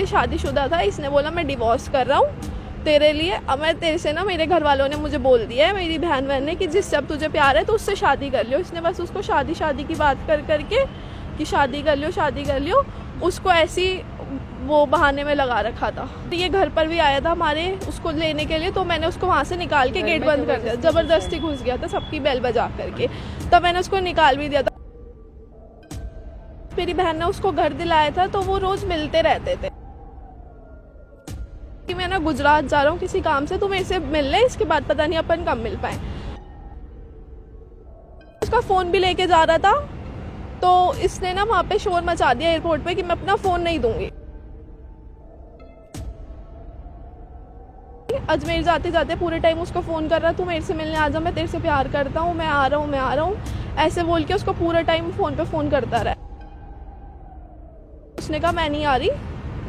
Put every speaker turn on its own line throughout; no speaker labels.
ये शादीशुदा था, इसने बोला मैं डिवोर्स कर रहा हूँ तेरे लिए, अब मैं तेरे से ना, मेरे घर वालों ने मुझे बोल दिया है, मेरी बहन ने, कि जिससे अब तुझे प्यार है तो उससे शादी कर लियो। इसने बस उसको शादी की बात कर करके कि शादी कर लियो, उसको ऐसी वो बहाने में लगा रखा था। ये घर पर भी आया था हमारे उसको लेने के लिए, तो मैंने उसको वहाँ से निकाल के गेट बंद कर दिया, ज़बरदस्ती घुस गया था सबकी बेल बजा करके, तब मैंने उसको निकाल भी दिया था। मेरी बहन ने उसको घर दिलाया था, तो वो रोज मिलते रहते थे कि मैं ना गुजरात जा रहा हूँ किसी काम से, तो मेरे से मिल ले, इसके बाद पता नहीं अपन कब मिल पाए। उसका फ़ोन भी लेके जा रहा था, तो इसने ना वहाँ पे शोर मचा दिया एयरपोर्ट पे कि मैं अपना फ़ोन नहीं दूंगी। अजमेर जाते जाते पूरे टाइम उसको फ़ोन कर रहा, तू मेरे से मिलने आ जा, मैं तेरे से प्यार करता हूँ, मैं आ रहा हूँ, ऐसे बोल के उसको पूरा टाइम फ़ोन पे फ़ोन करता रहा। उसने कहा मैं नहीं आ रही,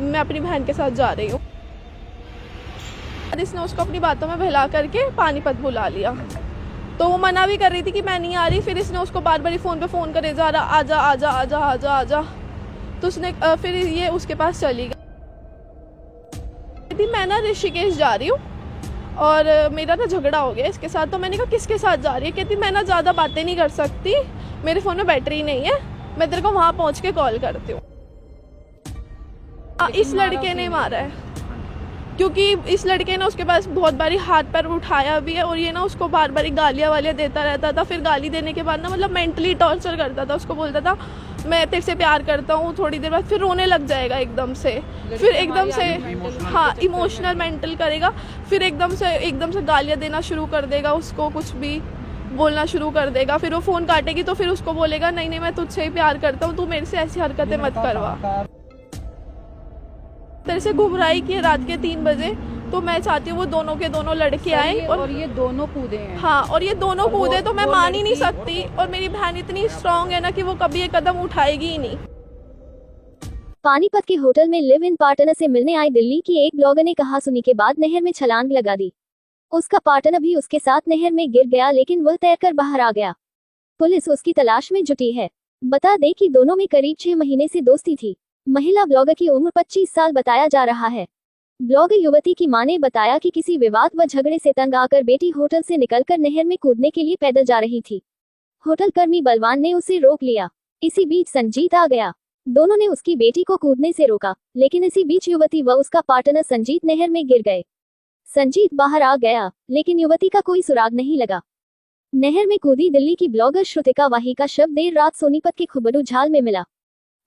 मैं अपनी बहन के साथ जा रही हूँ। इसने उसको अपनी बातों में बहला करके पानीपत बुला लिया, तो वो मना भी कर रही थी कि मैं नहीं आ रही। फिर इसने उसको बार बार फ़ोन पे फ़ोन करे जा रहा, आजा आजा आजा आजा आजा, तो उसने फिर ये उसके पास चली गई। मैं ना ऋषिकेश जा रही हूँ और मेरा ना झगड़ा हो गया इसके साथ, तो मैंने कहा किसके साथ जा रही है? कहती मैं ना ज़्यादा बातें नहीं कर सकती, मेरे फ़ोन में बैटरी नहीं है, मैं तेरे को वहाँ पहुँच के कॉल करती हूँ। इस लड़के ने मारा है, क्योंकि इस लड़के ने उसके पास बहुत बारी हाथ पैर उठाया भी है, और ये ना उसको बार बार गालियाँ वालियाँ देता रहता था। फिर गाली देने के बाद ना मतलब मेंटली टॉर्चर करता था, उसको बोलता था मैं तेरे से प्यार करता हूँ, थोड़ी देर बाद फिर रोने लग जाएगा एकदम से, फिर एकदम से हाँ इमोशनल मेंटल करेगा, फिर एकदम से गालियाँ देना शुरू कर देगा, उसको कुछ भी बोलना शुरू कर देगा। फिर वो फ़ोन काटेगी तो फिर उसको बोलेगा नहीं मैं तुझसे ही प्यार करता हूँ, तू मेरे से ऐसी हरकतें मत करवा। तेरे से गुमराही की रात के 3 बजे, तो मैं चाहती हूँ वो दोनों के दोनों लड़के आए और
ये दोनों कूदे हैं।
हाँ, और ये दोनों कूदे तो मैं मान ही नहीं सकती, और मेरी बहन इतनी स्ट्रांग है ना कि वो कभी ये कदम उठाएगी ही नहीं।
पानीपत के होटल में लिव इन पार्टनर से मिलने आई दिल्ली की एक ब्लॉगर ने कहा सुनी के बाद नहर में छलांग लगा दी। उसका पार्टनर भी उसके साथ नहर में गिर गया, लेकिन वह तैरकर बाहर आ गया। पुलिस उसकी तलाश में जुटी है। बता दें कि दोनों में करीब 6 महीने से दोस्ती थी। महिला ब्लॉगर की उम्र 25 साल बताया जा रहा है। ब्लॉगर युवती की मां ने बताया कि किसी विवाद व झगड़े से तंग आकर बेटी होटल से निकलकर नहर में कूदने के लिए पैदल जा रही थी। होटल कर्मी बलवान ने उसे रोक लिया। इसी बीच संजीत आ गया। दोनों ने उसकी बेटी को कूदने से रोका, लेकिन इसी बीच युवती व उसका पार्टनर संजीत नहर में गिर गए। संजीत बाहर आ गया, लेकिन युवती का कोई सुराग नहीं लगा। नहर में कूदी दिल्ली की ब्लॉगर श्रुतिका वाही का शव देर रात सोनीपत के खुबरू झाल में मिला।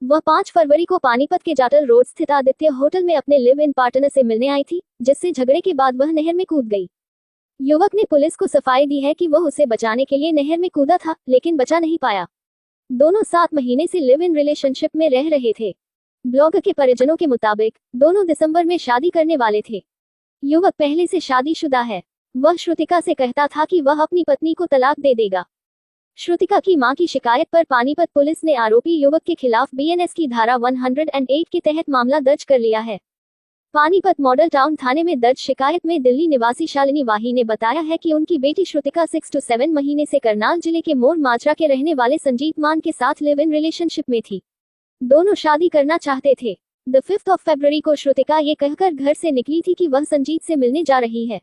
वह 5 फरवरी को पानीपत के जाटल रोड स्थित आदित्य होटल में अपने लिव इन पार्टनर से मिलने आई थी, जिससे झगड़े के बाद वह नहर में कूद गई। युवक ने पुलिस को सफाई दी है कि वह उसे बचाने के लिए नहर में कूदा था, लेकिन बचा नहीं पाया। दोनों 7 महीने से लिव इन रिलेशनशिप में रह रहे थे। ब्लॉगर के परिजनों के मुताबिक दोनों दिसंबर में शादी करने वाले थे। युवक पहले से शादीशुदा है। वह श्रुतिका से कहता था कि वह अपनी पत्नी को तलाक दे देगा। श्रुतिका की मां की शिकायत पर पानीपत पुलिस ने आरोपी युवक के खिलाफ बीएनएस की धारा 108 के तहत मामला दर्ज कर लिया है। पानीपत मॉडल टाउन थाने में दर्ज शिकायत में दिल्ली निवासी शालिनी वाही ने बताया है कि उनकी बेटी श्रुतिका 6 से 7 महीने से करनाल जिले के मोर माजरा के रहने वाले संजीत मान के साथ लिव इन रिलेशनशिप में थी। दोनों शादी करना चाहते थे। 5 फरवरी को श्रुतिका ये कहकर घर से निकली थी कि वह संजीत से मिलने जा रही है।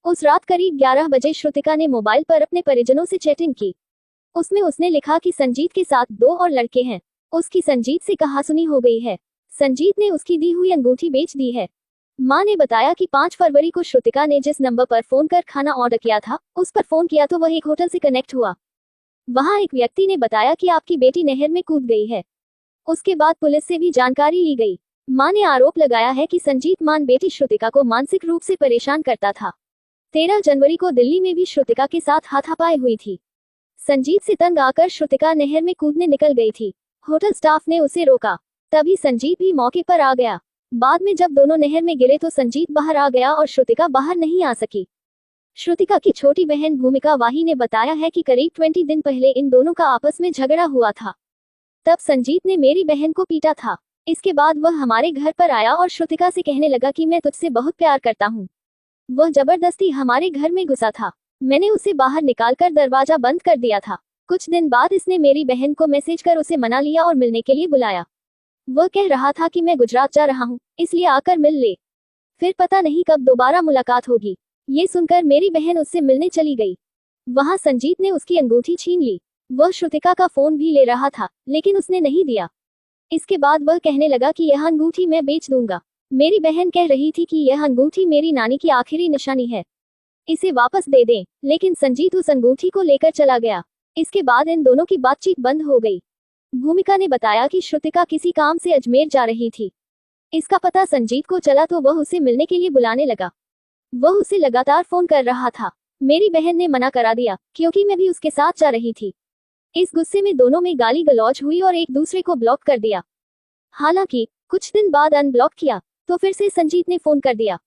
उस रात करीब 11 बजे श्रुतिका ने मोबाइल पर अपने परिजनों से चैटिंग की। उसमें उसने लिखा कि संजीत के साथ 2 और लड़के हैं। उसकी संजीत से कहासुनी हो गई है। संजीत ने उसकी दी हुई अंगूठी बेच दी है। मां ने बताया कि 5 फरवरी को श्रुतिका ने जिस नंबर पर फोन कर खाना ऑर्डर किया था, उस पर फोन किया तो वह एक होटल से कनेक्ट हुआ। वहां एक व्यक्ति ने बताया कि आपकी बेटी नहर में कूद गई है। उसके बाद पुलिस से भी जानकारी ली गई। मां ने आरोप लगाया है कि संजीत मान बेटी श्रुतिका को मानसिक रूप से परेशान करता था। 13 जनवरी को दिल्ली में भी श्रुतिका के साथ हाथापाई हुई थी। संजीत से तंग आकर श्रुतिका नहर में कूदने निकल गई थी। होटल स्टाफ ने उसे रोका, तभी संजीत भी मौके पर आ गया। बाद में जब दोनों नहर में गिरे तो संजीत बाहर आ गया और श्रुतिका बाहर नहीं आ सकी। श्रुतिका की छोटी बहन भूमिका वाही ने बताया है कि करीब 20 दिन पहले इन दोनों का आपस में झगड़ा हुआ था। तब संजीत ने मेरी बहन को पीटा था। इसके बाद वह हमारे घर पर आया और श्रुतिका से कहने लगा कि मैं तुझसे बहुत प्यार करता हूँ। वह जबरदस्ती हमारे घर में घुसा था। मैंने उसे बाहर निकालकर दरवाजा बंद कर दिया था। कुछ दिन बाद इसने मेरी बहन को मैसेज कर उसे मना लिया और मिलने के लिए बुलाया। वह कह रहा था कि मैं गुजरात जा रहा हूँ, इसलिए आकर मिल ले। फिर पता नहीं कब दोबारा मुलाकात होगी। ये सुनकर मेरी बहन उससे मिलने चली गई। वहां संजीत ने उसकी अंगूठी छीन ली। वह श्रुतिका का फोन भी ले रहा था, लेकिन उसने नहीं दिया। इसके बाद वह कहने लगा कि यह अंगूठी मैं बेच दूंगा। मेरी बहन कह रही थी कि यह अंगूठी मेरी नानी की आखिरी निशानी है, इसे वापस दे दें, लेकिन संजीत उस अंगूठी को लेकर चला गया। इसके बाद इन दोनों की बातचीत बंद हो गई। भूमिका ने बताया कि श्रुतिका किसी काम से अजमेर जा रही थी। इसका पता संजीत को चला तो वह उसे मिलने के लिए बुलाने लगा। वह उसे लगातार फोन कर रहा था। मेरी बहन ने मना करा दिया, क्योंकि मैं भी उसके साथ जा रही थी। इस गुस्से में दोनों में गाली गलौज हुई और एक दूसरे को ब्लॉक कर दिया। हालांकि कुछ दिन बाद अनब्लॉक किया तो फिर से संजीत ने फोन कर दिया।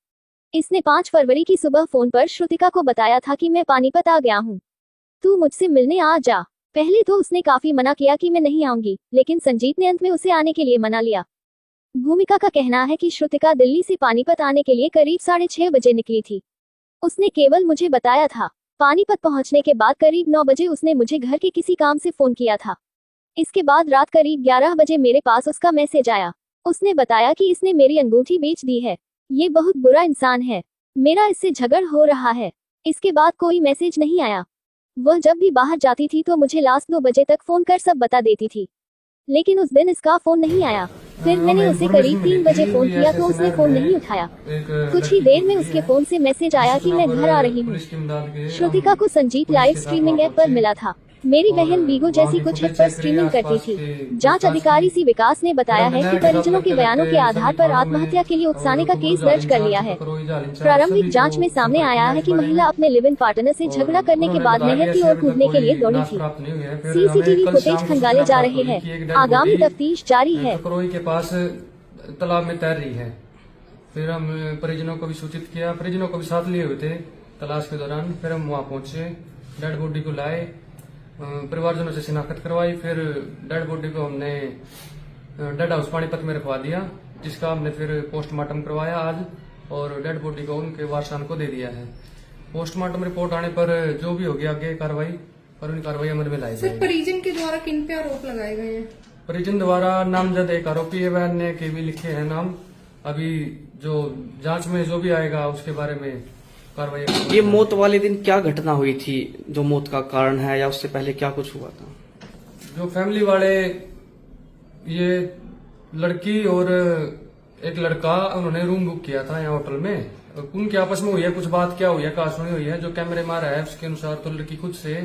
इसने 5 फरवरी की सुबह फोन पर श्रुतिका को बताया था कि मैं पानीपत आ गया हूँ, तू मुझसे मिलने आ जा। पहले तो उसने काफी मना किया कि मैं नहीं आऊंगी, लेकिन संजीत ने अंत में उसे आने के लिए मना लिया। भूमिका का कहना है कि श्रुतिका दिल्ली से पानीपत आने के लिए करीब 6:30 बजे निकली थी। उसने केवल मुझे बताया था। पानीपत पहुंचने के बाद करीब 9 बजे उसने मुझे घर के किसी काम से फोन किया था। इसके बाद रात करीब 11 बजे मेरे पास उसका मैसेज आया। उसने बताया कि इसने मेरी अंगूठी बेच दी है। ये बहुत बुरा इंसान है, मेरा इससे झगड़ हो रहा है। इसके बाद कोई मैसेज नहीं आया। वह जब भी बाहर जाती थी तो मुझे लास्ट 2 बजे तक फोन कर सब बता देती थी, लेकिन उस दिन इसका फोन नहीं आया। फिर मैंने उसे करीब 3 बजे फोन किया तो उसने फोन नहीं उठाया। कुछ ही देर में उसके फोन से मैसेज आया कि मैं घर आ रही हूँ। श्रुतिका को संजीत लाइव स्ट्रीमिंग ऐप पर मिला था। मेरी बहन बीगो जैसी कुछ ऐप पर स्ट्रीमिंग करती थी। जांच अधिकारी सी विकास ने बताया है कि परिजनों के बयानों के आधार पर आत्महत्या के लिए उकसाने का केस दर्ज कर लिया है। प्रारंभिक जांच में सामने आया है कि महिला अपने लिव इन पार्टनर से झगड़ा करने के बाद नहर की ओर कूदने के लिए दौड़ी थी। सीसीटीवी फुटेज खंगाले जा रहे हैं। आगामी तफ्तीश जारी है।
के पास तालाब में तैर रही है। फिर हम परिजनों को भी सूचित किया, परिजनों को भी साथ लिए हुए थे तलाश के दौरान। फिर हम वहाँ पहुंचे, डेड बॉडी को लाए, परिवारजनों से शिनाख्त करवाई। फिर डेड बॉडी को हमने डेड हाउस पानीपत में रखवा दिया, जिसका हमने फिर पोस्टमार्टम करवाया आज, और डेड बॉडी को उनके वारसान को दे दिया है। पोस्टमार्टम रिपोर्ट आने पर जो भी होगी आगे कार्रवाई, कानूनी कार्रवाई अमल में लाई जाएगी।
परिजन के द्वारा किन पे आरोप लगाए गए हैं?
परिजन द्वारा नामजद एक आरोपी है, वह ने के भी लिखे हैं नाम। अभी जो जांच में जो भी आएगा उसके बारे में कार्रवाई।
ये मौत वाले दिन क्या घटना हुई थी जो मौत का कारण है, या उससे पहले क्या कुछ हुआ था?
जो फैमिली वाले, ये लड़की और एक लड़का, उन्होंने रूम बुक किया था यहाँ होटल में। उनके आपस में हुई है कुछ बात, क्या हुई है, कहा सुनी हुई है। जो कैमरे में आ रहा है उसके अनुसार तो लड़की खुद से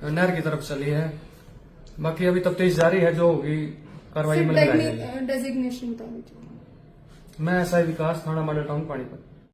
नहर की तरफ चली है। बाकी अभी तफ्तीश जारी है, जो होगी कार्रवाई में लगाई जाएगी।
डेजिग्नेशन
मैं एसआई विकास, थाना मॉडल टाउन पानीपत।